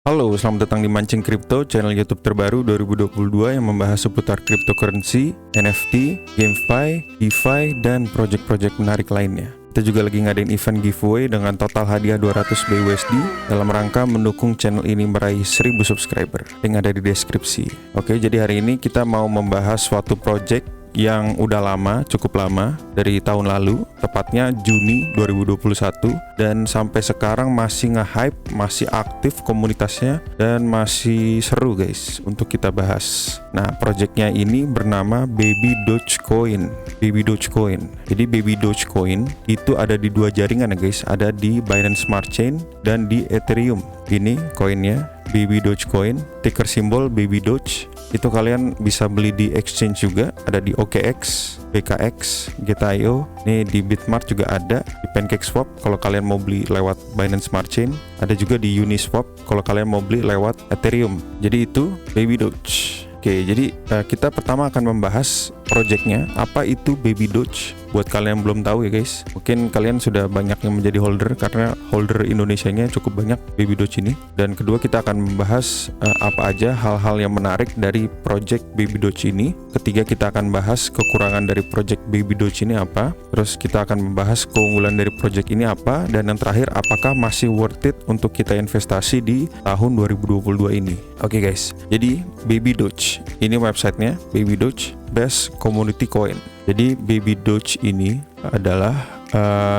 Halo, selamat datang di Mancing Crypto, channel YouTube terbaru 2022 yang membahas seputar cryptocurrency, NFT, GameFi, DeFi, dan project-project menarik lainnya. Kita juga lagi ngadain event giveaway dengan total hadiah 200 BUSD dalam rangka mendukung channel ini meraih 1000 subscriber. Yang ada di deskripsi. Oke, jadi hari ini kita mau membahas suatu project yang udah lama, cukup lama, dari tahun lalu, tepatnya Juni 2021, dan sampai sekarang masih nge-hype, masih aktif komunitasnya, dan masih seru guys untuk kita bahas. Nah, projectnya ini bernama Baby Dogecoin. Baby Dogecoin. Jadi Baby Dogecoin itu ada di dua jaringan ya guys, ada di Binance Smart Chain dan di Ethereum. Ini koinnya Baby Dogecoin, ticker simbol Baby Doge. Itu kalian bisa beli di exchange juga, ada di OKX, BKX, Gate.io. Ini di Bitmart juga ada, di PancakeSwap kalau kalian mau beli lewat Binance Smart Chain. Ada juga di Uniswap kalau kalian mau beli lewat Ethereum. Jadi itu Baby Doge. Oke, jadi kita pertama akan membahas projectnya. Apa itu Baby Doge? Buat kalian yang belum tahu ya guys, mungkin kalian sudah banyak yang menjadi holder karena holder Indonesianya cukup banyak Baby Doge ini. Dan kedua, kita akan membahas apa aja hal-hal yang menarik dari project Baby Doge ini. Ketiga, kita akan bahas kekurangan dari project Baby Doge ini apa. Terus kita akan membahas keunggulan dari project ini apa. Dan yang terakhir, apakah masih worth it untuk kita investasi di tahun 2022 ini. Oke guys, jadi Baby Doge ini websitenya Baby Doge Best Community Coin. Jadi Baby Doge ini adalah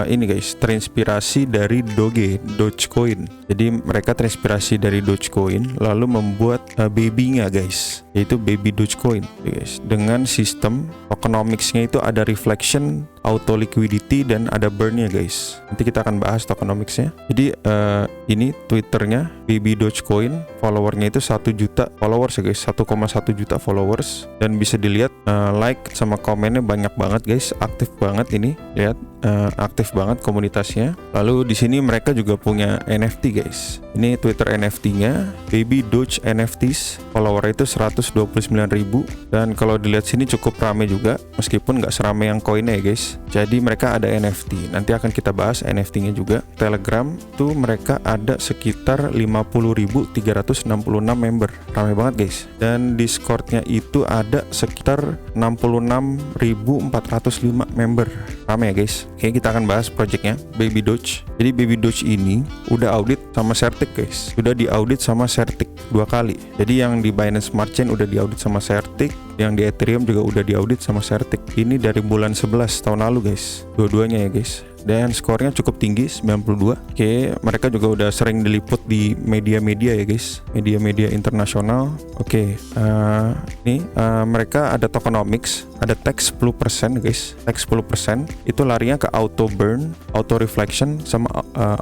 ini guys, terinspirasi dari Dogecoin. Jadi mereka terinspirasi dari Dogecoin lalu membuat baby-nya guys, yaitu Baby Dogecoin guys. Dengan sistem tokenomics-nya itu ada reflection, auto liquidity, dan ada burn-nya guys. Nanti kita akan bahas tokenomics-nya. Jadi ini Twitternya Baby Dogecoin, followernya itu 1 juta followers ya guys, 1,1 juta followers. Dan bisa dilihat like sama komennya banyak banget guys, aktif banget ini. Lihat aktif banget komunitasnya. Lalu di sini mereka juga punya NFT guys. Ini Twitter NFT-nya Baby Doge NFTs, follower itu 129.000. Dan kalau dilihat sini cukup rame juga, meskipun nggak serame yang koinnya ya guys. Jadi mereka ada NFT. Nanti akan kita bahas NFT-nya juga. Telegram tuh mereka ada sekitar 50.366 member. Rame banget guys. Dan Discord-nya itu ada sekitar 66.405 member. Rame ya guys. Oke, kita akan bahas projectnya Baby Doge. Jadi Baby Doge ini udah audit sama Certic guys. Sudah diaudit sama Certic 2 kali. Jadi yang di Binance Smart Chain udah diaudit sama Certic, yang di Ethereum juga udah diaudit sama Certic. Ini dari bulan 11 tahun lalu guys. Dua-duanya ya guys. Dan skornya cukup tinggi, 92. Oke, mereka juga udah sering diliput di media-media ya guys, media-media internasional. Oke, ini mereka ada tokenomics, ada tax 10% guys. Tax 10% itu larinya ke auto burn, auto reflection, sama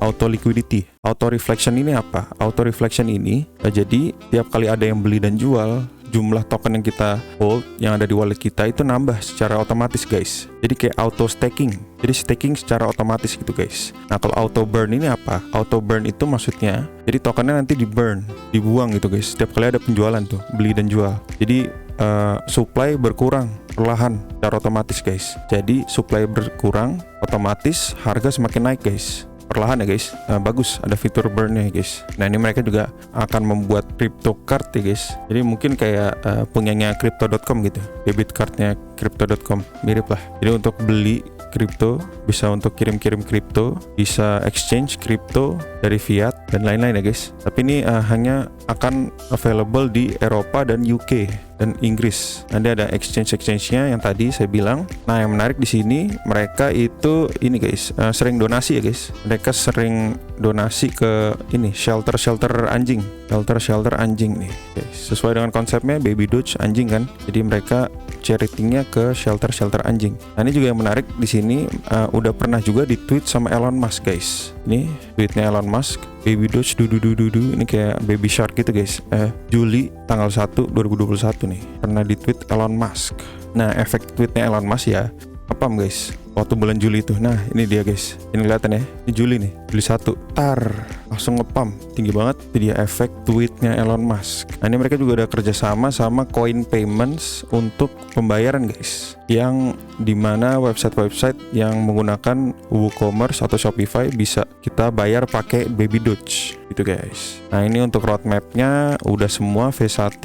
auto liquidity. Auto reflection ini apa? Auto reflection ini jadi tiap kali ada yang beli dan jual, jumlah token yang kita hold yang ada di wallet kita itu nambah secara otomatis guys. Jadi kayak auto staking. Jadi staking secara otomatis gitu guys. Nah, kalau auto burn ini apa? Auto burn itu maksudnya jadi tokennya nanti di burn, dibuang gitu guys. Setiap kali ada penjualan tuh, beli dan jual. Jadi supply berkurang perlahan secara otomatis guys. Jadi supply berkurang, otomatis harga semakin naik guys. Perlahan ya guys. Bagus, ada fitur burn-nya ya guys. Nah, ini mereka juga akan membuat crypto card ya guys. Jadi mungkin kayak punyanya crypto.com gitu, debit cardnya crypto.com, mirip lah. Jadi untuk beli kripto, bisa untuk kirim-kirim kripto, bisa exchange kripto dari fiat dan lain-lain ya guys. Tapi ini hanya akan available di Eropa dan UK dan Inggris. Nanti ada exchange-nya yang tadi saya bilang. Nah, yang menarik di sini mereka itu ini guys, sering donasi ya guys. Mereka sering donasi ke ini shelter anjing. Shelter anjing nih. Guys, sesuai dengan konsepnya Baby Doge anjing kan. Jadi mereka charity-nya ke shelter anjing. Nah, ini juga yang menarik di sini udah pernah juga di-tweet sama Elon Musk guys. Ini tweetnya Elon Musk, Baby Doge dudu ini kayak baby shark gitu guys. Juli tanggal 1 2021 nih pernah di-tweet Elon Musk. Nah, efek tweetnya Elon Musk ya apa guys? waktu bulan Juli itu. Nah ini dia guys, ini kelihatan ya, ini Juli nih, Juli 1 langsung ngepump tinggi banget. Itu dia efek tweetnya Elon Musk. Nah ini mereka juga udah kerjasama sama Coin Payments untuk pembayaran guys, yang dimana website-website yang menggunakan WooCommerce atau Shopify bisa kita bayar pakai Baby Doge gitu guys. Nah ini untuk roadmapnya udah semua, phase 1,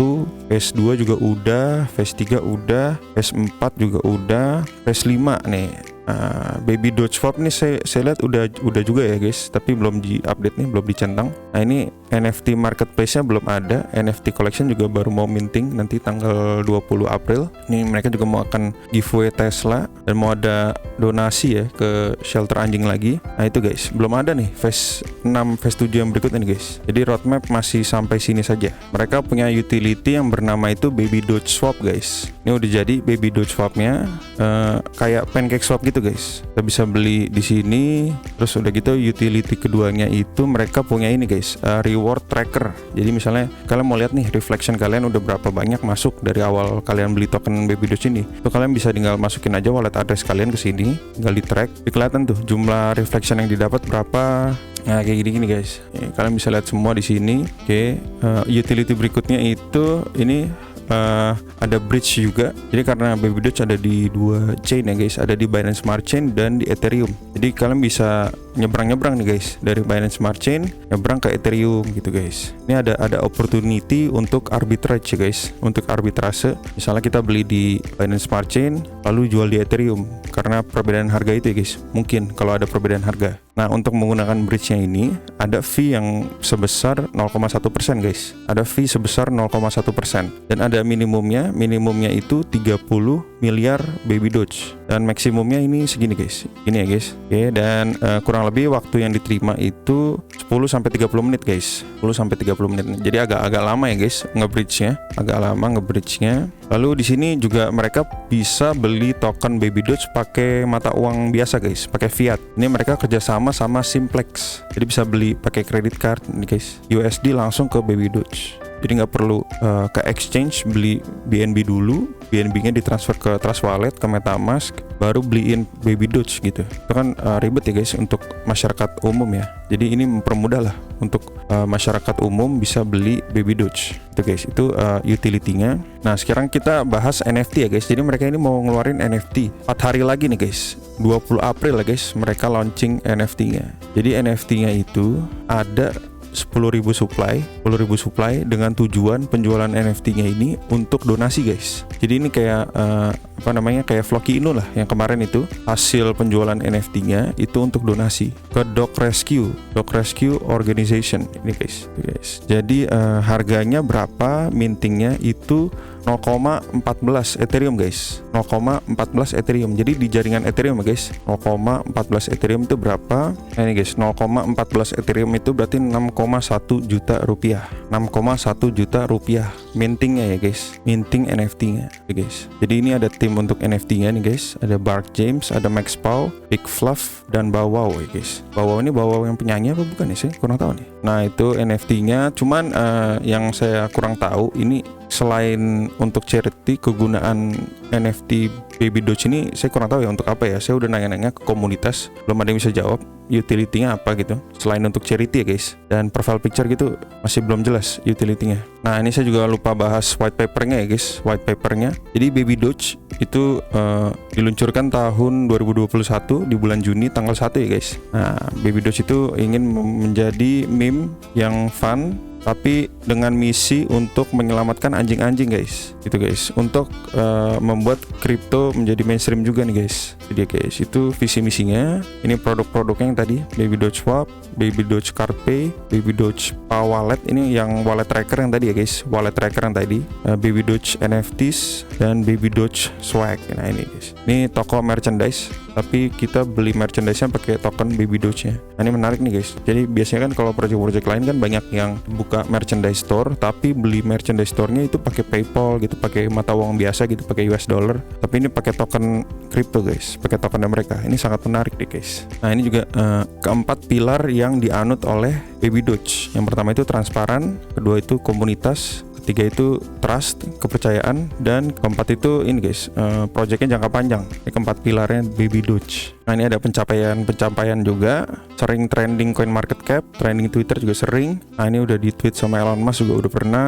phase 2 juga udah, phase 3 udah, phase 4 juga udah, phase 5 nih. Baby Doge Swap nih saya lihat udah juga ya guys, tapi belum di update nih, belum dicentang. Nah ini NFT marketplace-nya belum ada, NFT collection juga baru mau minting nanti tanggal 20 April. Ini mereka juga mau akan giveaway Tesla dan mau ada donasi ya ke shelter anjing lagi. Nah itu guys, belum ada nih phase 6, phase 7 yang berikutnya nih guys. Jadi roadmap masih sampai sini saja. Mereka punya utility yang bernama itu Baby Doge Swap guys. Ini udah jadi Baby Doge Swap-nya kayak Pancake Swap gitu guys. Kita bisa beli di sini. Terus udah gitu utility keduanya itu mereka punya ini guys, reward tracker. Jadi misalnya kalian mau lihat nih reflection kalian udah berapa banyak masuk dari awal kalian beli token Baby Doge ini. Itu kalian bisa tinggal masukin aja wallet address kalian ke sini, tinggal di track. Kelihatan tuh jumlah reflection yang didapat berapa. Nah kayak gini guys. Kalian bisa lihat semua di sini. Oke, utility berikutnya itu ini ada bridge juga. Jadi karena Baby Doge ada di 2 chain ya guys, ada di Binance Smart Chain dan di Ethereum. Jadi kalian bisa nyebrang nih guys, dari Binance Smart Chain nyebrang ke Ethereum gitu guys. Ini ada opportunity untuk arbitrage ya guys, untuk arbitrase. Misalnya kita beli di Binance Smart Chain lalu jual di Ethereum karena perbedaan harga itu ya guys. Mungkin kalau ada perbedaan harga. Nah untuk menggunakan bridge-nya ini ada fee yang sebesar 0,1% guys. Ada fee sebesar 0,1% dan ada minimumnya itu 30 miliar Baby Doge dan maksimumnya ini segini guys. Ini ya guys. Oke, dan kurang lebih waktu yang diterima itu 10-30 menit guys. 10-30 menit. Jadi agak lama ya guys nge-bridge-nya. Agak lama nge-bridge-nya. Lalu di sini juga mereka bisa beli token Baby Doge pakai mata uang biasa guys, pakai fiat. Ini mereka kerjasama sama Simplex. Jadi bisa beli pakai credit card nih guys. USD langsung ke Baby Doge. Jadi nggak perlu ke exchange beli BNB dulu, BNB-nya ditransfer ke Trust Wallet, ke MetaMask, baru beliin Baby Doge gitu. Itu kan ribet ya guys untuk masyarakat umum ya. Jadi ini mempermudah lah untuk masyarakat umum bisa beli Baby Doge. Itu guys, itu utility-nya. Nah sekarang kita bahas NFT ya guys. Jadi mereka ini mau ngeluarin NFT 4 hari lagi nih guys. 20 April lah guys mereka launching NFT-nya. Jadi NFT-nya itu ada 10.000 supply dengan tujuan penjualan NFT-nya ini untuk donasi guys. Jadi ini kayak kayak Floki Inu lah yang kemarin itu hasil penjualan NFT-nya itu untuk donasi ke Dog Rescue Organization ini guys. Jadi harganya berapa, mintingnya itu 0,14 Ethereum guys. 0,14 Ethereum. Jadi di jaringan Ethereum guys, 0,14 Ethereum itu berapa? Nah ini guys, 0,14 Ethereum itu berarti 6,1 juta rupiah. 6,1 juta rupiah mintingnya ya guys. Minting NFT-nya ya guys. Jadi ini ada tim untuk NFT-nya nih guys. Ada Bark James, ada Max Pau, Big Fluff, dan Bow Wow ya guys. Bow Wow ini Bow Wow yang penyanyi apa bukan ya? Saya kurang tahu nih. Nah itu NFT-nya. Cuman yang saya kurang tahu ini selain untuk charity, kegunaan NFT Baby Doge ini saya kurang tahu ya untuk apa ya. Saya udah nanya-nanya ke komunitas, belum ada yang bisa jawab utility-nya apa gitu selain untuk charity ya guys. Dan profile picture gitu masih belum jelas utility-nya. Nah ini saya juga lupa bahas white paper-nya ya guys. White paper-nya, jadi Baby Doge itu diluncurkan tahun 2021 di bulan Juni tanggal 1 ya guys. Nah Baby Doge itu ingin menjadi meme yang fun tapi dengan misi untuk menyelamatkan anjing-anjing guys, gitu guys, untuk membuat kripto menjadi mainstream juga nih guys. Jadi guys, itu visi misinya. Ini produk-produknya yang tadi, Baby Doge Swap, Baby Doge Card Pay, Baby Doge Pau Wallet, ini yang wallet tracker yang tadi ya guys, wallet tracker yang tadi, Baby Doge NFTs dan Baby Doge Swag. Nah ini guys, ini toko merchandise, tapi kita beli merchandise-nya pakai token Baby Doge-nya. Nah ini menarik nih guys. Jadi biasanya kan kalau project-project lain kan banyak yang buka merchandise store, tapi beli merchandise store-nya itu pakai PayPal gitu, pakai mata uang biasa gitu, pakai US dollar. Tapi ini pakai token crypto guys, pakai tokennya mereka. Ini sangat menarik deh guys. Nah ini juga keempat pilar yang dianut oleh Baby Doge. Yang pertama itu transparan, kedua itu komunitas, ketiga itu trust, kepercayaan, dan keempat itu ini guys, projectnya jangka panjang. Ini keempat pilarnya Baby Doge. Nah ini ada pencapaian juga, sering trending CoinMarketCap, trending Twitter juga sering. Nah ini udah di-tweet sama Elon Musk juga udah pernah,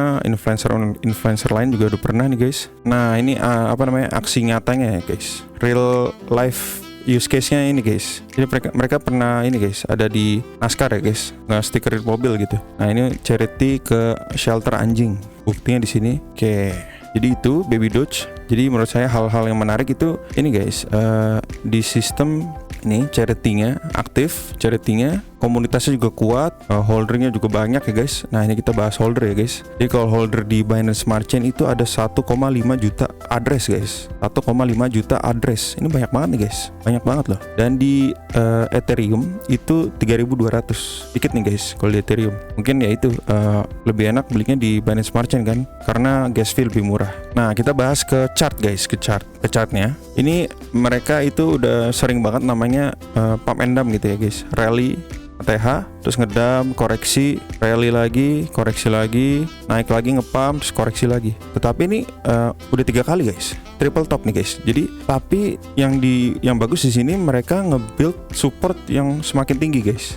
influencer lain juga udah pernah nih guys. Nah ini aksi nyatanya ya guys, real life use case-nya ini guys. Jadi mereka pernah ini guys, ada di NASCAR ya guys, nge-stikerin mobil gitu. Nah ini charity ke shelter anjing, buktinya di sini. Oke, jadi itu Baby Doge. Jadi menurut saya hal-hal yang menarik itu ini guys, di sistem ini charity-nya aktif, charity-nya komunitasnya juga kuat, holdernya juga banyak ya guys. Nah ini kita bahas holder ya guys. Jadi kalau holder di Binance Smart Chain itu ada 1,5 juta address guys, 1,5 juta address. Ini banyak banget nih guys, banyak banget loh. Dan di Ethereum itu 3.200, dikit nih guys kalau di Ethereum. Mungkin ya itu lebih enak belinya di Binance Smart Chain kan, karena gas fee lebih murah. Nah kita bahas ke chart guys, ke chartnya. Ini mereka itu udah sering banget namanya pump and dump gitu ya guys, rally ATH, terus ngedam, koreksi, rally lagi, koreksi lagi, naik lagi, ngepump, terus koreksi lagi. Tetapi ini udah 3 kali guys, triple top nih guys. Jadi tapi yang bagus di sini mereka nge-build support yang semakin tinggi guys.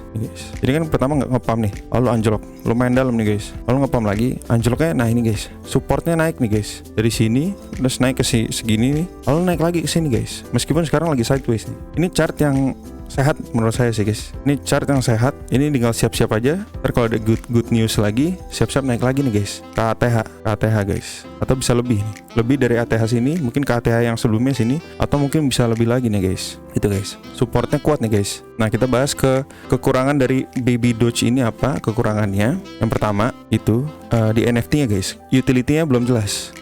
Jadi kan pertama nggak ngepump nih, lalu anjlok, lumayan dalam nih guys, lalu ngepump lagi, anjloknya. Nah ini guys, supportnya naik nih guys, dari sini terus naik ke segini nih, lalu naik lagi ke sini guys. Meskipun sekarang lagi sideways nih. Ini chart yang sehat menurut saya sih guys. Ini chart yang sehat. Ini tinggal siap-siap aja. Ntar kalau ada good news lagi, siap-siap naik lagi nih guys. Ke ATH guys. Atau bisa lebih nih. Lebih dari ATH sini, mungkin ke ATH yang sebelumnya sini, atau mungkin bisa lebih lagi nih guys. Gitu guys. Supportnya kuat nih guys. Nah kita bahas ke kekurangan dari Baby Doge ini apa? Kekurangannya yang pertama itu di NFT-nya guys. Utility-nya belum jelas.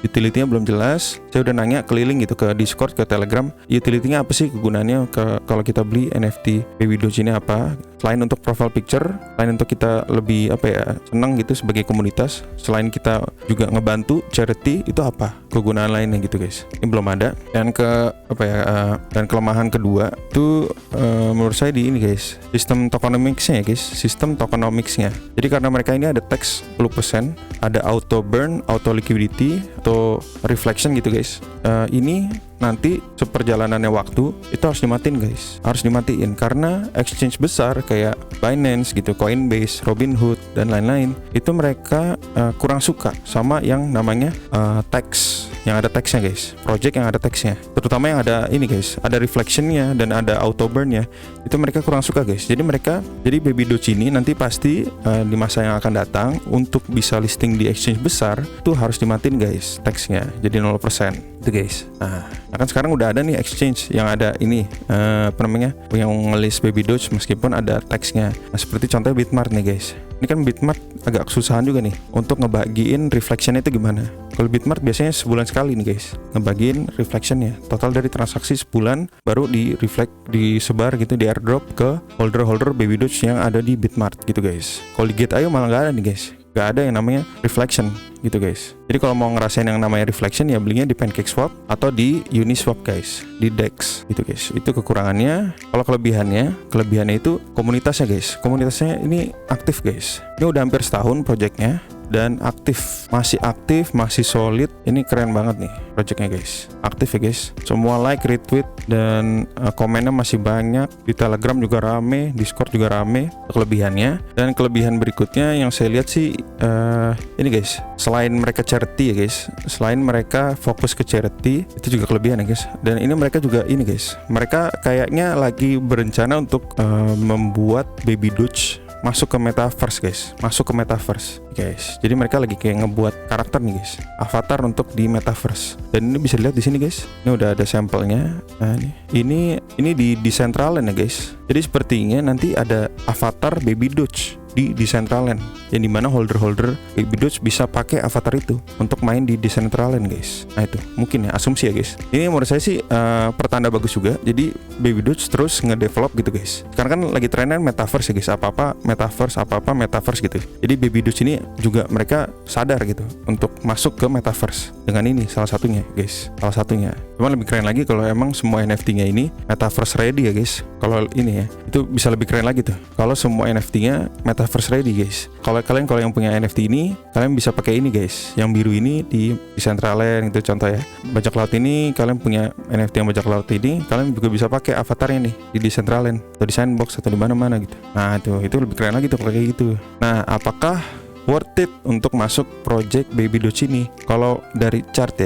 Saya udah nanya keliling gitu ke Discord, ke Telegram. Utility-nya apa sih, kegunaannya kalau kita beli NFT Baby Doge ini apa? Selain untuk profile picture, selain untuk kita lebih senang gitu sebagai komunitas, selain kita juga ngebantu charity, itu apa kegunaan lainnya gitu guys. Ini belum ada. Dan dan kelemahan kedua itu menurut saya di ini guys, sistem tokenomics-nya ya guys, sistem tokenomics-nya. Jadi karena mereka ini ada tax 10%, ada auto burn, auto liquidity, atau reflection gitu guys. Ini nanti seperjalanannya waktu itu harus dimatiin karena exchange besar kayak Binance gitu, Coinbase, Robinhood dan lain-lain itu mereka kurang suka sama yang namanya tax, yang ada taxnya guys, project yang ada taxnya, terutama yang ada ini guys, ada reflectionnya dan ada auto burnnya, itu mereka kurang suka guys. Jadi Baby Doge ini nanti pasti di masa yang akan datang untuk bisa listing di exchange besar itu harus dimatiin guys taxnya, jadi 0% itu guys. Nah kan sekarang udah ada nih exchange yang ada ini yang ngelis Baby Doge meskipun ada taxnya. Nah seperti contohnya Bitmart nih guys. Ini kan Bitmart agak kesusahan juga nih untuk ngebagiin reflectionnya itu gimana. Kalau Bitmart biasanya sebulan sekali nih guys ngebagiin reflectionnya. Total dari transaksi sebulan baru disebar gitu, di airdrop ke holder Baby Doge yang ada di Bitmart gitu guys. Kalau di Gate.io malah nggak ada nih guys, nggak ada yang namanya reflection gitu guys. Jadi kalau mau ngerasain yang namanya reflection ya belinya di PancakeSwap atau di Uniswap guys, di DEX gitu guys. Itu kekurangannya. Kalau kelebihannya itu komunitasnya guys. Komunitasnya ini aktif guys. Ini udah hampir setahun projectnya dan masih solid. Ini keren banget nih projectnya guys, aktif ya guys. Semua like, retweet dan komennya masih banyak. Di Telegram juga rame, Discord juga rame. Kelebihannya dan kelebihan berikutnya yang saya lihat sih ini guys, selain mereka charity ya guys, selain mereka fokus ke charity, itu juga kelebihan ya guys. Dan ini mereka juga ini guys, mereka kayaknya lagi berencana untuk membuat Baby Doge masuk ke metaverse guys. Jadi mereka lagi kayak ngebuat karakter nih guys, avatar untuk di metaverse. Dan ini bisa dilihat di sini guys. Ini udah ada sampelnya. Nah, ini di Decentraland ya guys. Jadi sepertinya nanti ada avatar Baby Doge di Decentraland, yang dimana holder Baby Doge bisa pakai avatar itu untuk main di Decentraland guys. Nah itu mungkin ya asumsi ya guys. Ini menurut saya sih pertanda bagus juga. Jadi Baby Doge terus ngedevelop gitu guys. Sekarang kan lagi trennya metaverse ya guys, apa-apa metaverse gitu. Jadi Baby Doge ini juga mereka sadar gitu untuk masuk ke metaverse dengan ini salah satunya guys. Cuman lebih keren lagi kalau emang semua NFT-nya ini metaverse ready ya guys. Kalau ini ya itu bisa lebih keren lagi tuh kalau semua NFT-nya metaverse metaverse ready guys. Kalau yang punya NFT ini, kalian bisa pakai ini guys. Yang biru ini di Decentraland itu contoh ya. Bajak laut ini kalian punya NFT yang bajak laut ini, kalian juga bisa pakai avatarnya nih di Decentraland atau di Sandbox atau di mana-mana gitu. Nah, itu lebih keren lagi tuh kalau kayak gitu. Nah, apakah worth it untuk masuk project Baby Doge ini? Kalau dari chart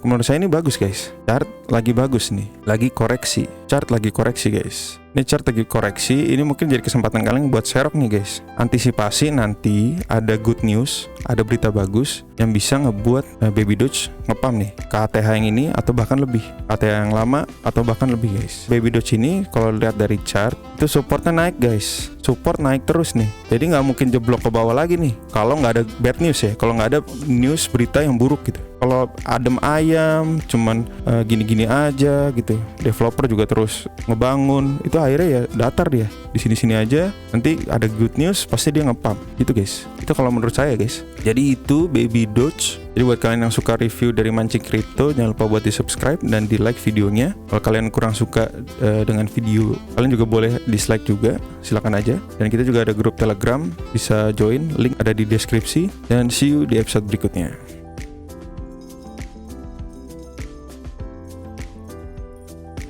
menurut saya ini bagus guys. Chart lagi bagus nih, lagi koreksi. Chart lagi koreksi guys. Ini chart lagi koreksi, ini mungkin jadi kesempatan kalian buat serok nih guys. Antisipasi nanti ada good news, ada berita bagus yang bisa ngebuat Baby Doge ngepam nih ke ATH yang ini atau bahkan lebih, ATH yang lama atau bahkan lebih guys. Baby Doge ini kalau lihat dari chart itu supportnya naik guys, support naik terus nih. Jadi nggak mungkin jeblok ke bawah lagi nih kalau nggak ada bad news ya, kalau nggak ada news berita yang buruk gitu. Kalau adem ayam, cuman gini-gini aja gitu, developer juga terus ngebangun, itu akhirnya ya datar dia di sini-sini aja. Nanti ada good news pasti dia ngepump gitu guys. Itu kalau menurut saya guys. Jadi itu Baby Doge. Jadi buat kalian yang suka review dari Mancing Crypto, jangan lupa buat di subscribe dan di like videonya. Kalau kalian kurang suka dengan video, kalian juga boleh dislike juga, silakan aja. Dan kita juga ada grup Telegram, bisa join, link ada di deskripsi. Dan see you di episode berikutnya.